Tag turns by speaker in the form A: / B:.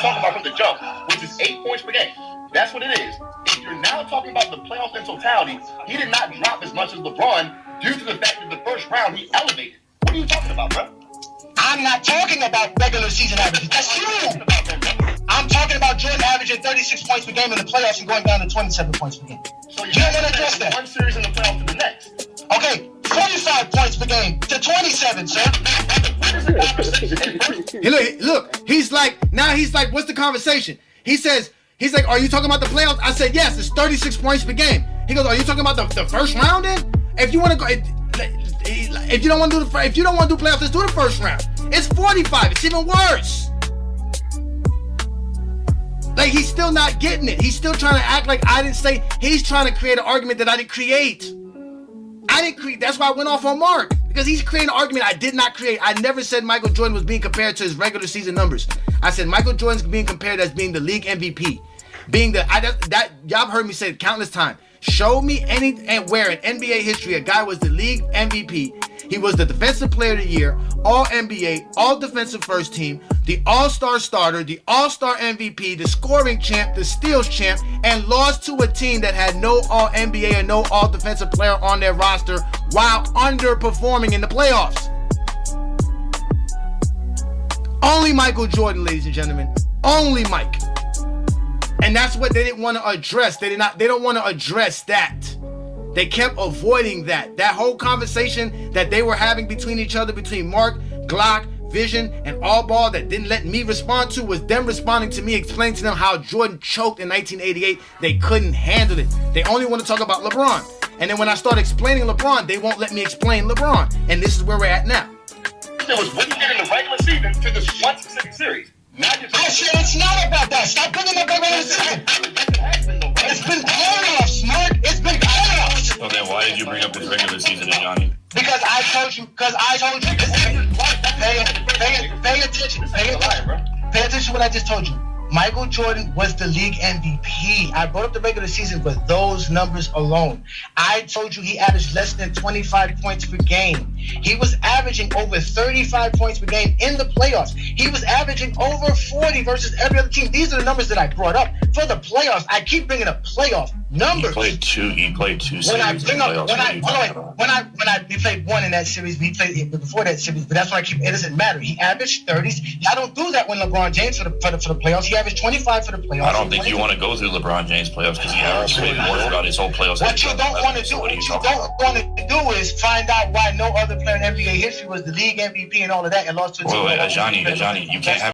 A: talking about from the jump, which is 8 points per game. That's what it is. If you're now talking about the playoffs in totality, he did not drop as much as LeBron due to the fact that the first round he elevated. What are you talking about, bro?
B: I'm not talking about regular season averages. That's you. I'm talking about Jordan averaging 36 points per game in the playoffs and going down to 27 points per game.
A: So you
B: don't want to address that.
A: One series in the playoffs to the next.
B: Okay, 45 points per game to 27, sir.
C: Hey, look, he's like, what's the conversation? He's like, are you talking about the playoffs? I said, yes, it's 36 points per game. He goes, are you talking about the first round then? If you want to go, if you don't want to do playoffs, let's do the first round. It's 45. It's even worse. Like, he's still not getting it. He's still trying to act like I didn't say. He's trying to create an argument that I didn't create. That's why I went off on Mark, because he's creating an argument I did not create. I never said Michael Jordan was being compared to his regular season numbers. I said Michael Jordan's being compared as being the league MVP, y'all have heard me say it countless times. Show me any and where in NBA history a guy was the league MVP. He was the defensive player of the year, all NBA, all defensive first team, the all-star starter, the all-star MVP, the scoring champ, the steals champ, and lost to a team that had no all NBA and no all defensive player on their roster while underperforming in the playoffs. Only Michael Jordan, ladies and gentlemen. Only Mike. And that's what they didn't want to address. They don't want to address that. They kept avoiding that. That whole conversation that they were having between each other, between Mark, Glock, Vision, and All Ball, that didn't let me respond to, was them responding to me, explaining to them how Jordan choked in 1988. They couldn't handle it. They only want to talk about LeBron. And then when I start explaining LeBron, they won't let me explain LeBron. And this is where we're at now.
A: It was what he did in the regular season to this one specific series.
B: I said it's not about that. Stop bringing up regular season. It's been playoffs, Mark. It's been playoffs.
D: So then why did you bring up this regular season, Johnny?
B: Because I told you. Pay attention. Pay attention to what I just told you. Michael Jordan was the league MVP. I brought up the regular season for those numbers alone. I told you he averaged less than 25 points per game. He was averaging over 35 points per game in the playoffs. He was averaging over 40 versus every other team. These are the numbers that I brought up for the playoffs. I keep bringing up playoff numbers.
D: He played two series in the playoffs.
B: We played one in that series. We played before that series, but that's why it doesn't matter. He averaged 30s. I don't do that when LeBron James for the playoffs. He averaged 25 for the playoffs.
D: I don't think you want to go through LeBron James playoffs because he averaged way more throughout his whole playoffs.
B: What you don't want to do is find out why no other player in NBA history was the league MVP and all of that and lost to a team.
D: Wait, Johnny, you can't have